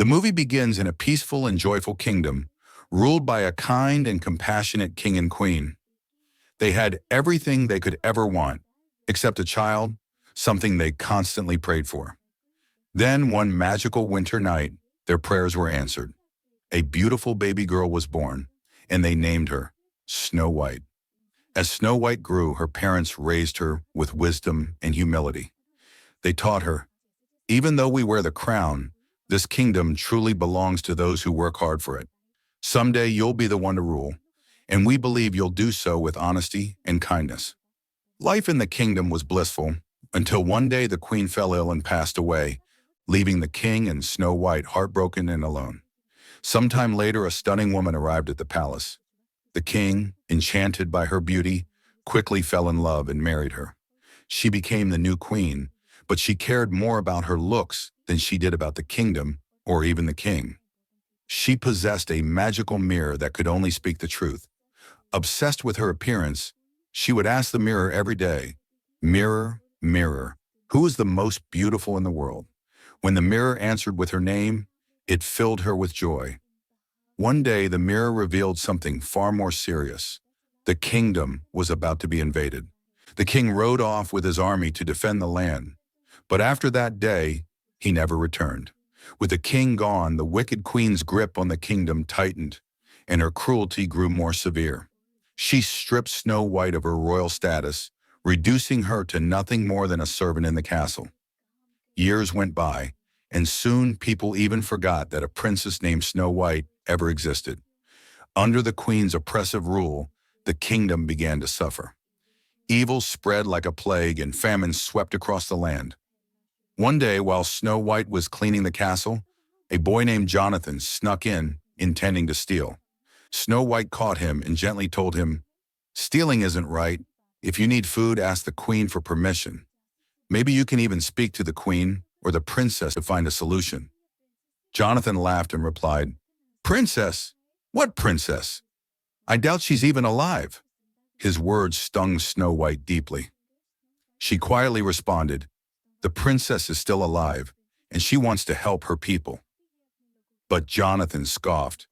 The movie begins in a peaceful and joyful kingdom, ruled by a kind and compassionate king and queen. They had everything they could ever want, except a child, something they constantly prayed for. Then, one magical winter night, their prayers were answered. A beautiful baby girl was born, and they named her Snow White. As Snow White grew, her parents raised her with wisdom and humility. They taught her, even though we wear the crown, this kingdom truly belongs to those who work hard for it. Someday you'll be the one to rule, and we believe you'll do so with honesty and kindness. Life in the kingdom was blissful, until one day the queen fell ill and passed away, leaving the king and Snow White heartbroken and alone. Sometime later, a stunning woman arrived at the palace. The king, enchanted by her beauty, quickly fell in love and married her. She became the new queen, but she cared more about her looks than she did about the kingdom or even the king. She possessed a magical mirror that could only speak the truth. Obsessed with her appearance, she would ask the mirror every day, "Mirror, mirror, who is the most beautiful in the world?" When the mirror answered with her name, it filled her with joy. One day, the mirror revealed something far more serious. The kingdom was about to be invaded. The king rode off with his army to defend the land. But after that day, he never returned. With the king gone, the wicked queen's grip on the kingdom tightened, and her cruelty grew more severe. She stripped Snow White of her royal status, reducing her to nothing more than a servant in the castle. Years went by, and soon people even forgot that a princess named Snow White ever existed. Under the queen's oppressive rule, the kingdom began to suffer. Evil spread like a plague, and famine swept across the land. One day, while Snow White was cleaning the castle, a boy named Jonathan snuck in, intending to steal. Snow White caught him and gently told him, "Stealing isn't right. If you need food, ask the queen for permission. Maybe you can even speak to the queen or the princess to find a solution." Jonathan laughed and replied, "Princess? What princess? I doubt she's even alive." His words stung Snow White deeply. She quietly responded, "The princess is still alive, and she wants to help her people." But Jonathan scoffed.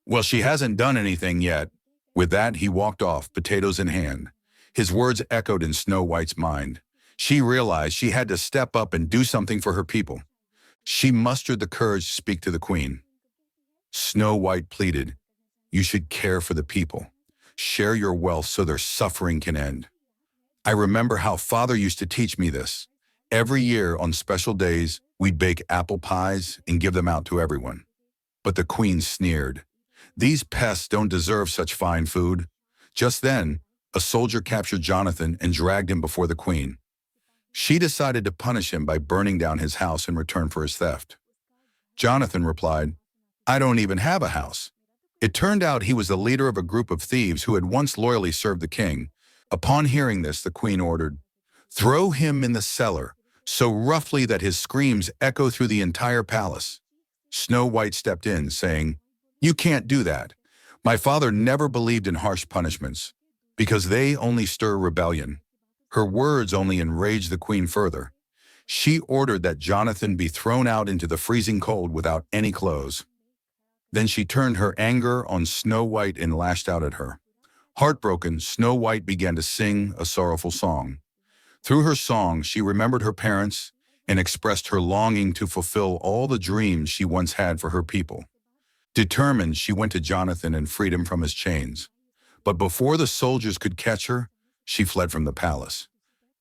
"Well, she hasn't done anything yet." With that, he walked off, potatoes in hand. His words echoed in Snow White's mind. She realized she had to step up and do something for her people. She mustered the courage to speak to the queen. Snow White pleaded, "You should care for the people. Share your wealth so their suffering can end. I remember how Father used to teach me this. Every year on special days, we'd bake apple pies and give them out to everyone." But the queen sneered. "These pests don't deserve such fine food." Just then, a soldier captured Jonathan and dragged him before the queen. She decided to punish him by burning down his house in return for his theft. Jonathan replied, "I don't even have a house." It turned out he was the leader of a group of thieves who had once loyally served the king. Upon hearing this, the queen ordered, "Throw him in the cellar, so roughly that his screams echo through the entire palace." Snow White stepped in, saying, "You can't do that. My father never believed in harsh punishments, because they only stir rebellion." Her words only enraged the queen further. She ordered that Jonathan be thrown out into the freezing cold without any clothes. Then she turned her anger on Snow White and lashed out at her. Heartbroken, Snow White began to sing a sorrowful song. Through her song, she remembered her parents and expressed her longing to fulfill all the dreams she once had for her people. Determined, she went to Jonathan and freed him from his chains. But before the soldiers could catch her, she fled from the palace.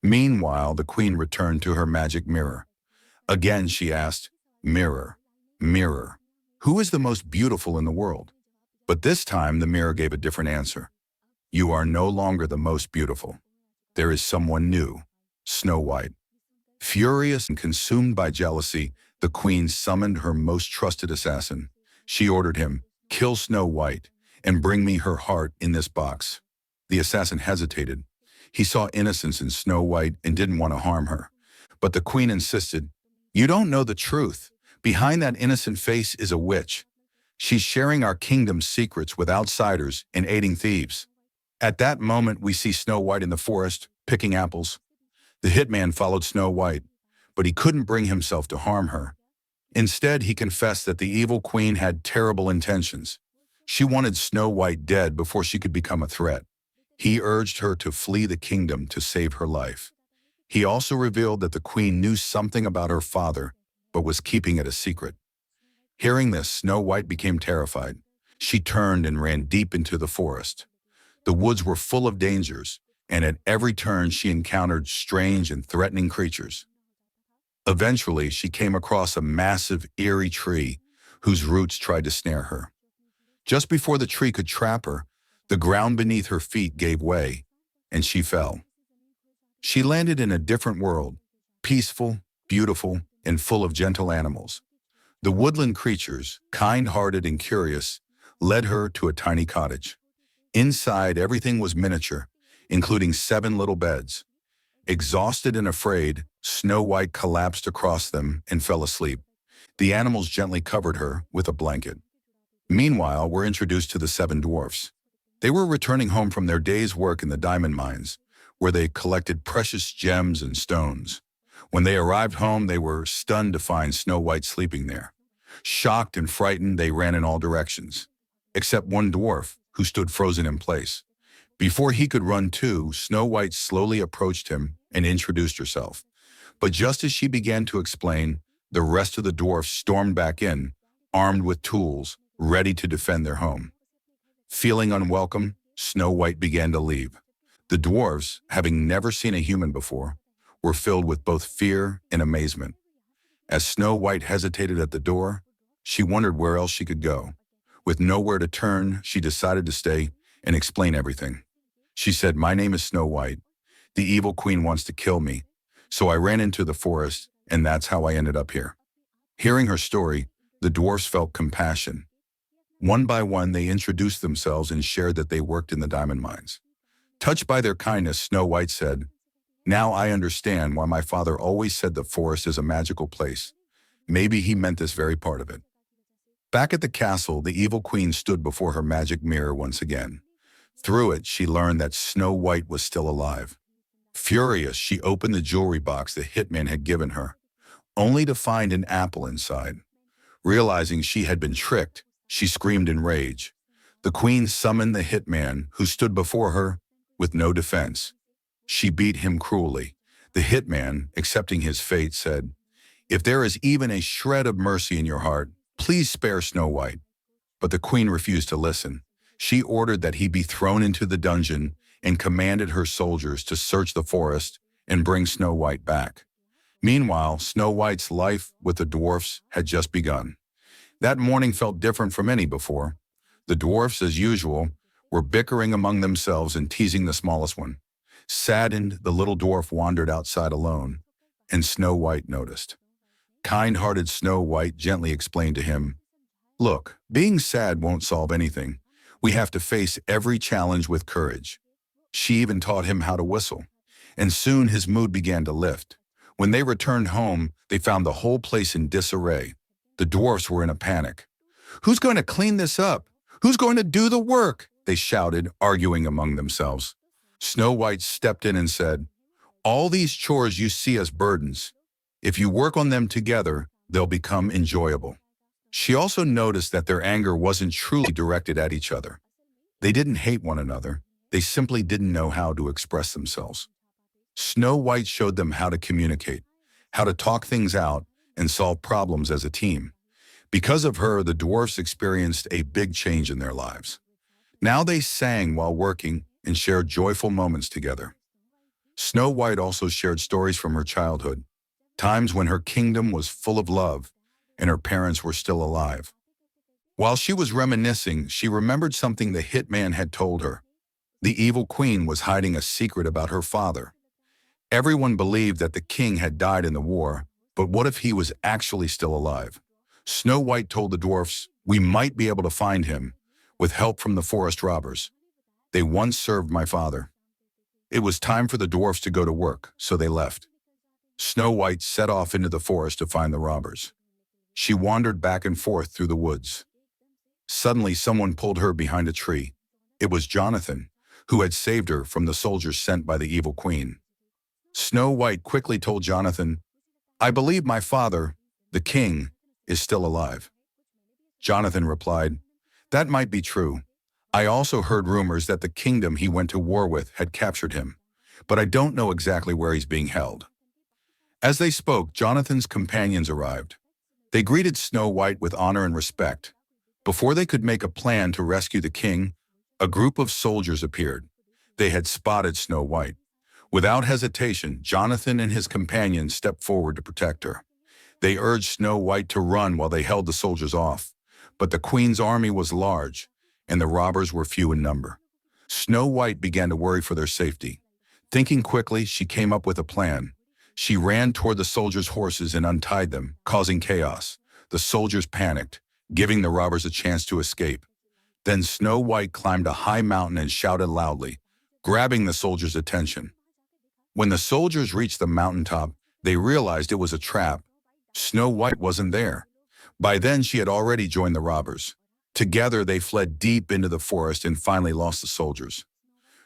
Meanwhile, the queen returned to her magic mirror. Again, she asked, "Mirror, mirror, who is the most beautiful in the world?" But this time, the mirror gave a different answer. "You are no longer the most beautiful. There is someone new, Snow White." Furious and consumed by jealousy, the queen summoned her most trusted assassin. She ordered him, "Kill Snow White and bring me her heart in this box." The assassin hesitated. He saw innocence in Snow White and didn't want to harm her. But the queen insisted, "You don't know the truth. Behind that innocent face is a witch. She's sharing our kingdom's secrets with outsiders and aiding thieves." At that moment, we see Snow White in the forest, picking apples. The hitman followed Snow White, but he couldn't bring himself to harm her. Instead, he confessed that the evil queen had terrible intentions. She wanted Snow White dead before she could become a threat. He urged her to flee the kingdom to save her life. He also revealed that the queen knew something about her father, but was keeping it a secret. Hearing this, Snow White became terrified. She turned and ran deep into the forest. The woods were full of dangers, and at every turn she encountered strange and threatening creatures. Eventually, she came across a massive, eerie tree whose roots tried to snare her. Just before the tree could trap her, the ground beneath her feet gave way, and she fell. She landed in a different world, peaceful, beautiful, and full of gentle animals. The woodland creatures, kind-hearted and curious, led her to a tiny cottage. Inside, everything was miniature, including 7 little beds. Exhausted and afraid, Snow White collapsed across them and fell asleep. The animals gently covered her with a blanket. Meanwhile, we're introduced to the 7 dwarfs. They were returning home from their day's work in the diamond mines, where they collected precious gems and stones. When they arrived home, they were stunned to find Snow White sleeping there. Shocked and frightened, they ran in all directions, except one dwarf, who stood frozen in place. Before he could run too, Snow White slowly approached him and introduced herself. But just as she began to explain, the rest of the dwarfs stormed back in, armed with tools, ready to defend their home. Feeling unwelcome, Snow White began to leave. The dwarves, having never seen a human before, were filled with both fear and amazement. As Snow White hesitated at the door, she wondered where else she could go. With nowhere to turn, she decided to stay and explain everything. She said, "My name is Snow White. The evil queen wants to kill me, so I ran into the forest, and that's how I ended up here." Hearing her story, the dwarfs felt compassion. One by one, they introduced themselves and shared that they worked in the diamond mines. Touched by their kindness, Snow White said, "Now I understand why my father always said the forest is a magical place. Maybe he meant this very part of it." Back at the castle, the evil queen stood before her magic mirror once again. Through it, she learned that Snow White was still alive. Furious, she opened the jewelry box the hitman had given her, only to find an apple inside. Realizing she had been tricked, she screamed in rage. The queen summoned the hitman, who stood before her with no defense. She beat him cruelly. The hitman, accepting his fate, said, "If there is even a shred of mercy in your heart, please spare Snow White." But the queen refused to listen. She ordered that he be thrown into the dungeon and commanded her soldiers to search the forest and bring Snow White back. Meanwhile, Snow White's life with the dwarfs had just begun. That morning felt different from any before. The dwarfs, as usual, were bickering among themselves and teasing the smallest one. Saddened, the little dwarf wandered outside alone, and Snow White noticed. Kind-hearted Snow White gently explained to him, "Look, being sad won't solve anything. We have to face every challenge with courage." She even taught him how to whistle, and soon his mood began to lift. When they returned home, they found the whole place in disarray. The dwarfs were in a panic. "Who's going to clean this up? Who's going to do the work?" they shouted, arguing among themselves. Snow White stepped in and said, "All these chores you see as burdens. If you work on them together, they'll become enjoyable." She also noticed that their anger wasn't truly directed at each other. They didn't hate one another. They simply didn't know how to express themselves. Snow White showed them how to communicate, how to talk things out, and solve problems as a team. Because of her, the dwarfs experienced a big change in their lives. Now they sang while working and shared joyful moments together. Snow White also shared stories from her childhood, times when her kingdom was full of love and her parents were still alive. While she was reminiscing, she remembered something the hitman had told her. The evil queen was hiding a secret about her father. Everyone believed that the king had died in the war, but what if he was actually still alive? Snow White told the dwarfs, "We might be able to find him, with help from the forest robbers. They once served my father." It was time for the dwarfs to go to work, so they left. Snow White set off into the forest to find the robbers. She wandered back and forth through the woods. Suddenly, someone pulled her behind a tree. It was Jonathan, who had saved her from the soldiers sent by the evil queen. Snow White quickly told Jonathan, "I believe my father, the king, is still alive. Jonathan replied, "That might be true. I also heard rumors that the kingdom he went to war with had captured him, but I don't know exactly where he's being held." As they spoke, Jonathan's companions arrived. They greeted Snow White with honor and respect. Before they could make a plan to rescue the king, a group of soldiers appeared. They had spotted Snow White. Without hesitation, Jonathan and his companions stepped forward to protect her. They urged Snow White to run while they held the soldiers off. But the queen's army was large, and the robbers were few in number. Snow White began to worry for their safety. Thinking quickly, she came up with a plan. She ran toward the soldiers' horses and untied them, causing chaos. The soldiers panicked, giving the robbers a chance to escape. Then Snow White climbed a high mountain and shouted loudly, grabbing the soldiers' attention. When the soldiers reached the mountaintop, they realized it was a trap. Snow White wasn't there. By then, she had already joined the robbers. Together, they fled deep into the forest and finally lost the soldiers.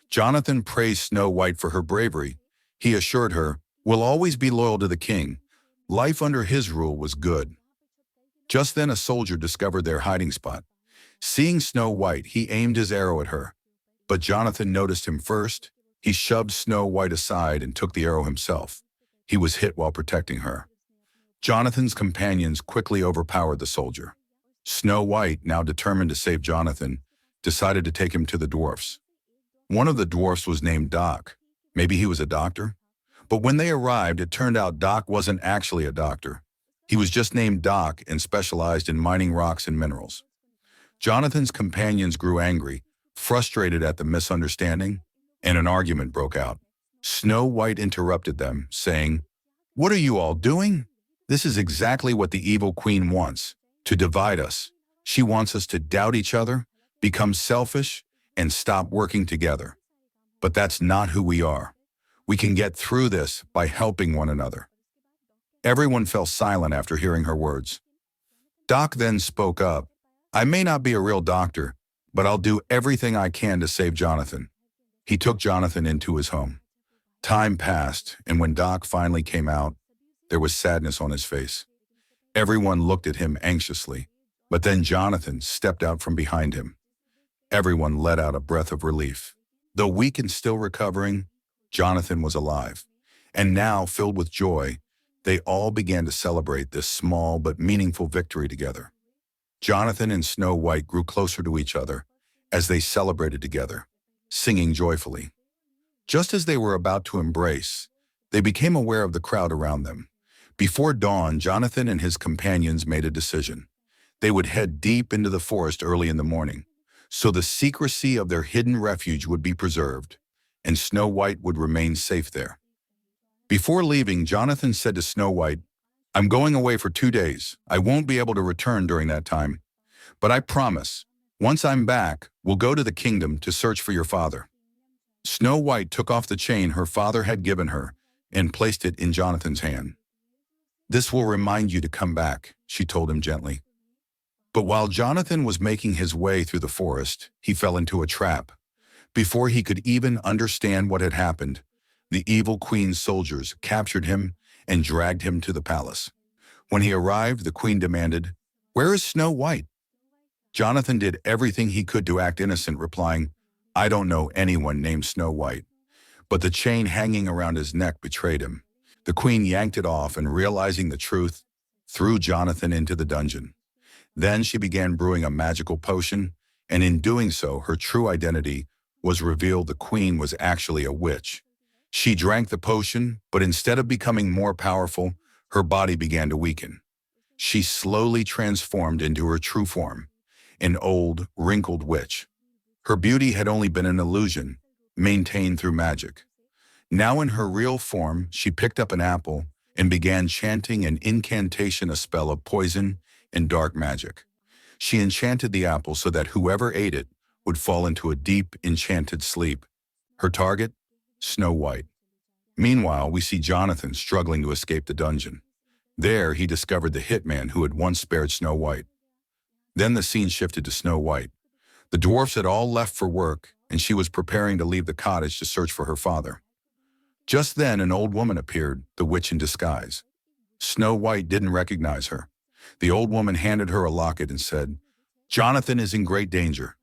Jonathan praised Snow White for her bravery. He assured her, "We'll always be loyal to the king. Life under his rule was good." Just then, a soldier discovered their hiding spot. Seeing Snow White, he aimed his arrow at her. But Jonathan noticed him first. He shoved Snow White aside and took the arrow himself. He was hit while protecting her. Jonathan's companions quickly overpowered the soldier. Snow White, now determined to save Jonathan, decided to take him to the dwarfs. One of the dwarfs was named Doc. Maybe he was a doctor? But when they arrived, it turned out Doc wasn't actually a doctor. He was just named Doc and specialized in mining rocks and minerals. Jonathan's companions grew angry, frustrated at the misunderstanding, and an argument broke out. Snow White interrupted them, saying, "What are you all doing? This is exactly what the evil queen wants, to divide us. She wants us to doubt each other, become selfish, and stop working together. But that's not who we are. We can get through this by helping one another." Everyone fell silent after hearing her words. Doc then spoke up. "I may not be a real doctor, but I'll do everything I can to save Jonathan." He took Jonathan into his home. Time passed, and when Doc finally came out, there was sadness on his face. Everyone looked at him anxiously, but then Jonathan stepped out from behind him. Everyone let out a breath of relief. Though weak and still recovering, Jonathan was alive. And now, filled with joy, they all began to celebrate this small but meaningful victory together. Jonathan and Snow White grew closer to each other as they celebrated together, singing joyfully. Just as they were about to embrace, they became aware of the crowd around them. Before dawn, Jonathan and his companions made a decision. They would head deep into the forest early in the morning, so the secrecy of their hidden refuge would be preserved, and Snow White would remain safe there. Before leaving, Jonathan said to Snow White, "I'm going away for 2 days. I won't be able to return during that time. But I promise, once I'm back, we'll go to the kingdom to search for your father." Snow White took off the chain her father had given her and placed it in Jonathan's hand. "This will remind you to come back," she told him gently. But while Jonathan was making his way through the forest, he fell into a trap. Before he could even understand what had happened, the evil queen's soldiers captured him and dragged him to the palace. When he arrived, the queen demanded, "Where is Snow White?" Jonathan did everything he could to act innocent, replying, "I don't know anyone named Snow White." But the chain hanging around his neck betrayed him. The queen yanked it off and, realizing the truth, threw Jonathan into the dungeon. Then she began brewing a magical potion, and in doing so, her true identity was revealed. The queen was actually a witch. She drank the potion, but instead of becoming more powerful, her body began to weaken. She slowly transformed into her true form, an old, wrinkled witch. Her beauty had only been an illusion, maintained through magic. Now in her real form, she picked up an apple and began chanting an incantation, a spell of poison and dark magic. She enchanted the apple so that whoever ate it would fall into a deep, enchanted sleep. Her target? Snow White. Meanwhile, we see Jonathan struggling to escape the dungeon. There, he discovered the hitman who had once spared Snow White. Then the scene shifted to Snow White. The dwarfs had all left for work, and she was preparing to leave the cottage to search for her father. Just then, an old woman appeared, the witch in disguise. Snow White didn't recognize her. The old woman handed her a locket and said, "Jonathan is in great danger."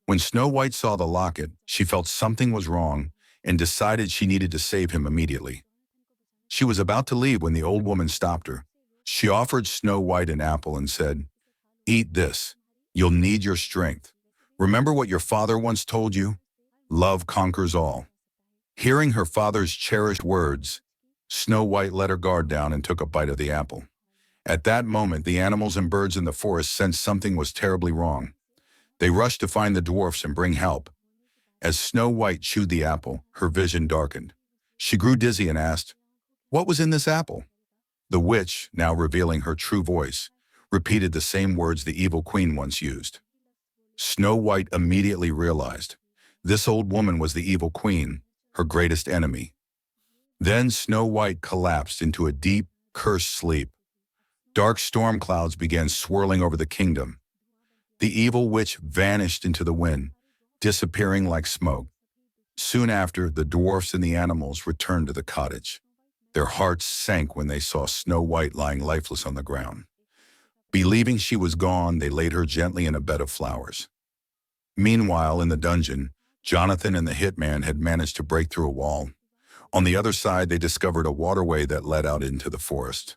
When Snow White saw the locket, she felt something was wrong and decided she needed to save him immediately. She was about to leave when the old woman stopped her. She offered Snow White an apple and said, "Eat this. You'll need your strength. Remember what your father once told you? Love conquers all." Hearing her father's cherished words, Snow White let her guard down and took a bite of the apple. At that moment, the animals and birds in the forest sensed something was terribly wrong. They rushed to find the dwarfs and bring help. As Snow White chewed the apple, her vision darkened. She grew dizzy and asked, "What was in this apple?" The witch, now revealing her true voice, repeated the same words the evil queen once used. Snow White immediately realized this old woman was the evil queen, her greatest enemy. Then Snow White collapsed into a deep, cursed sleep. Dark storm clouds began swirling over the kingdom. The evil witch vanished into the wind, disappearing like smoke. Soon after, the dwarfs and the animals returned to the cottage. Their hearts sank when they saw Snow White lying lifeless on the ground. Believing she was gone, they laid her gently in a bed of flowers. Meanwhile, in the dungeon, Jonathan and the hitman had managed to break through a wall. On the other side, they discovered a waterway that led out into the forest.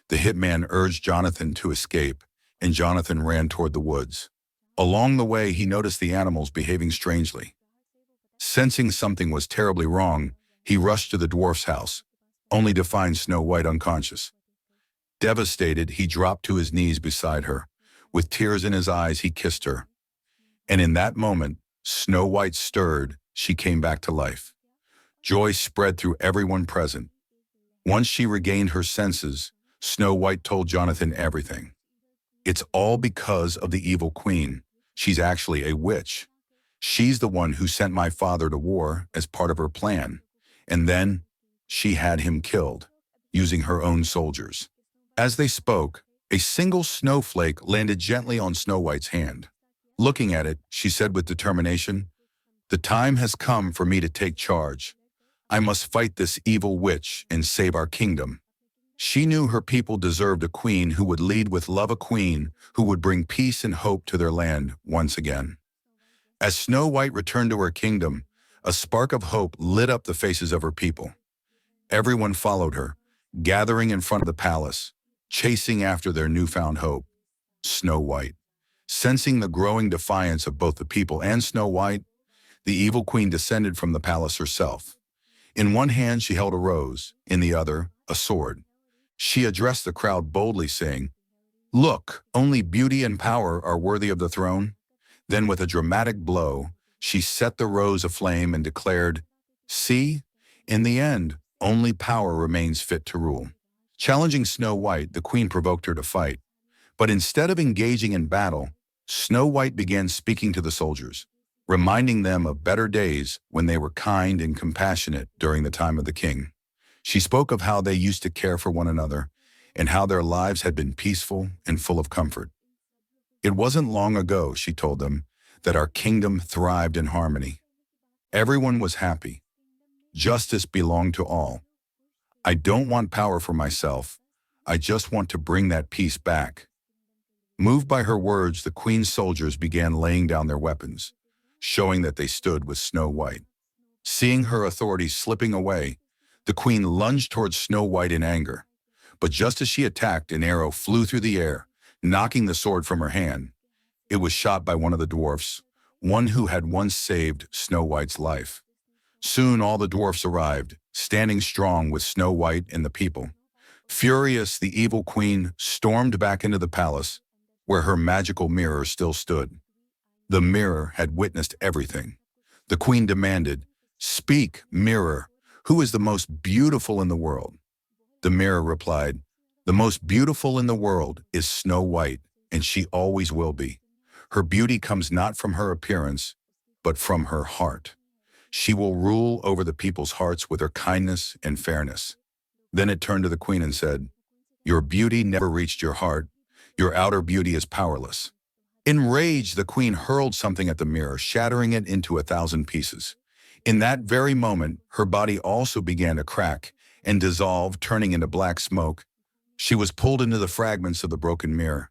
The hitman urged Jonathan to escape, and Jonathan ran toward the woods. Along the way, he noticed the animals behaving strangely. Sensing something was terribly wrong, he rushed to the dwarf's house, only to find Snow White unconscious. Devastated, he dropped to his knees beside her. With tears in his eyes, he kissed her. And in that moment, Snow White stirred. She came back to life. Joy spread through everyone present. Once she regained her senses, Snow White told Jonathan everything. "It's all because of the evil queen. She's actually a witch. She's the one who sent my father to war as part of her plan. And then she had him killed, using her own soldiers." As they spoke, a single snowflake landed gently on Snow White's hand. Looking at it, she said with determination, "The time has come for me to take charge. I must fight this evil witch and save our kingdom." She knew her people deserved a queen who would lead with love, a queen who would bring peace and hope to their land once again. As Snow White returned to her kingdom, a spark of hope lit up the faces of her people. Everyone followed her, gathering in front of the palace, chasing after their newfound hope. Snow White. Sensing the growing defiance of both the people and Snow White, the evil queen descended from the palace herself. In one hand she held a rose, in the other, a sword. She addressed the crowd boldly, saying, "Look, only beauty and power are worthy of the throne." Then with a dramatic blow, she set the rose aflame and declared, "See, in the end, only power remains fit to rule." Challenging Snow White, the queen provoked her to fight. But instead of engaging in battle, Snow White began speaking to the soldiers, reminding them of better days when they were kind and compassionate during the time of the king. She spoke of how they used to care for one another and how their lives had been peaceful and full of comfort. "It wasn't long ago," she told them, "that our kingdom thrived in harmony. Everyone was happy. Justice belonged to all. I don't want power for myself. I just want to bring that peace back." Moved by her words, the queen's soldiers began laying down their weapons, showing that they stood with Snow White. Seeing her authority slipping away, the queen lunged towards Snow White in anger. But just as she attacked, an arrow flew through the air, knocking the sword from her hand. It was shot by one of the dwarfs, one who had once saved Snow White's life. Soon all the dwarfs arrived, standing strong with Snow White and the people. Furious, the evil queen stormed back into the palace, where her magical mirror still stood. The mirror had witnessed everything. The queen demanded, "Speak, mirror, who is the most beautiful in the world?" The mirror replied, "The most beautiful in the world is Snow White, and she always will be. Her beauty comes not from her appearance, but from her heart. She will rule over the people's hearts with her kindness and fairness." Then it turned to the queen and said, "Your beauty never reached your heart. Your outer beauty is powerless." Enraged, the queen hurled something at the mirror, shattering it into 1,000 pieces. In that very moment, her body also began to crack and dissolve, turning into black smoke. She was pulled into the fragments of the broken mirror.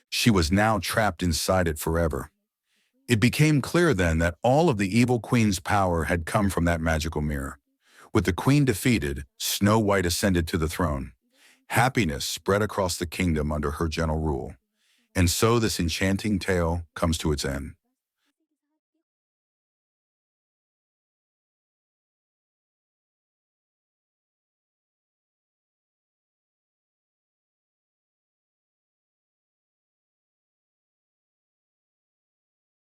She was now trapped inside it forever. It became clear then that all of the evil queen's power had come from that magical mirror. With the queen defeated, Snow White ascended to the throne. Happiness spread across the kingdom under her gentle rule. And so this enchanting tale comes to its end.